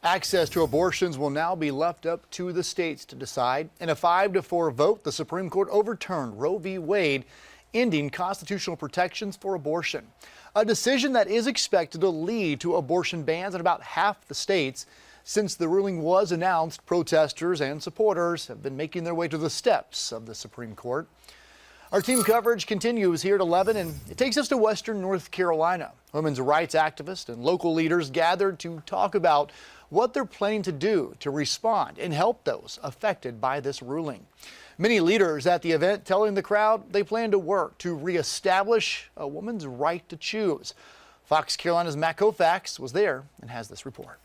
Access to abortions will now be left up to the states to decide. In a 5-4 vote, the Supreme Court overturned Roe v. Wade, ending constitutional protections for abortion. A decision that is expected to lead to abortion bans in about half the states. Since the ruling was announced, protesters and supporters have been making their way to the steps of the Supreme Court. Our team coverage continues here at 11, and it takes us to Western North Carolina. Women's rights activists and local leaders gathered to talk about what they're planning to do to respond and help those affected by this ruling. Many leaders at the event telling the crowd they plan to work to reestablish a woman's right to choose. Fox Carolina's Matt Kaufax was there and has this report.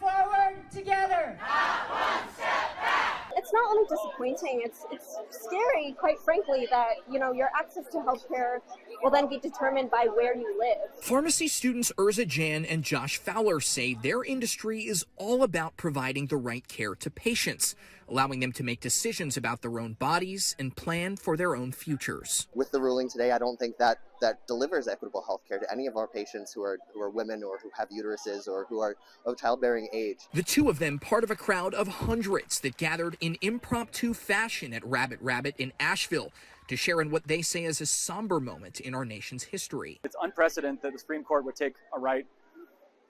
Forward together. Not one step back. It's not only disappointing, it's scary, quite frankly, that, your access to healthcare will then be determined by where you live. Pharmacy students Urza Jan and Josh Fowler say their industry is all about providing the right care to patients, allowing them to make decisions about their own bodies and plan for their own futures. With the ruling today, I don't think that delivers equitable health care to any of our patients who are women or who have uteruses or who are of childbearing age. The two of them part of a crowd of hundreds that gathered in impromptu fashion at Rabbit Rabbit in Asheville to share in what they say is a somber moment in our nation's history. It's unprecedented that the Supreme Court would take a right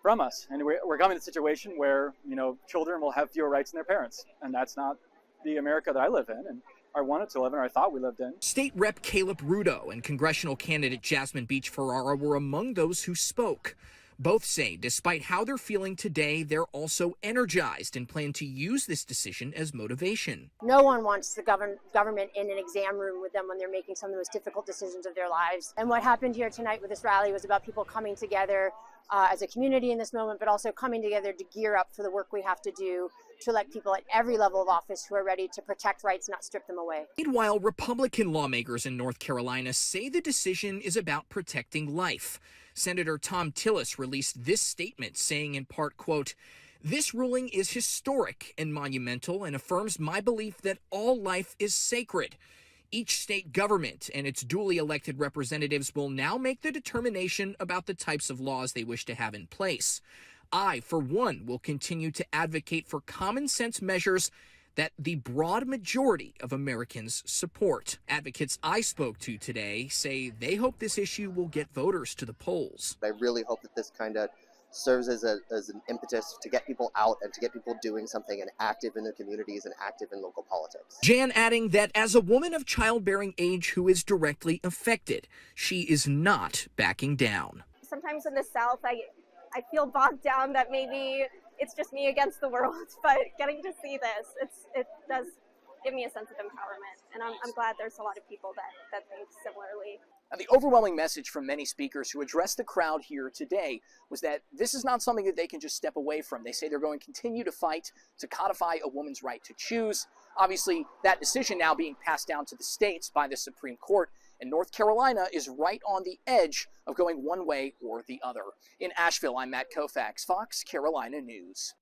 from us. And we're coming to a situation where, children will have fewer rights than their parents. And that's not the America that I live in and I wanted to live in or I thought we lived in. State Rep Caleb RUDOW and congressional candidate Jasmine Beach Ferrara were among those who spoke. Both say despite how they're feeling today, they're also energized and plan to use this decision as motivation. No one wants the government in an exam room with them when they're making some of the most difficult decisions of their lives. And what happened here tonight with this rally was about people coming together as a community in this moment, but also coming together to gear up for the work we have to do to elect people at every level of office who are ready to protect rights, not strip them away. Meanwhile, Republican lawmakers in North Carolina say the decision is about protecting life. Senator Tom Tillis released this statement saying in part, quote, "This ruling is historic and monumental and affirms my belief that all life is sacred. Each state government and its duly elected representatives will now make the determination about the types of laws they wish to have in place. I, for one, will continue to advocate for common sense measures that the broad majority of Americans support." Advocates I spoke to today say they hope this issue will get voters to the polls. I really hope that this kind of serves as an impetus to get people out and to get people doing something and active in their communities and active in local politics. Jan adding that as a woman of childbearing age who is directly affected, she is not backing down. Sometimes in the South, I feel bogged down that maybe it's just me against the world, but getting to see this, it does give me a sense of empowerment, and I'm glad there's a lot of people that think similarly. Now, the overwhelming message from many speakers who addressed the crowd here today was that this is not something that they can just step away from. They say they're going to continue to fight to codify a woman's right to choose. Obviously, that decision now being passed down to the states by the Supreme Court, and North Carolina is right on the edge of going one way or the other. In Asheville, I'm Matt Kaufax, Fox Carolina News.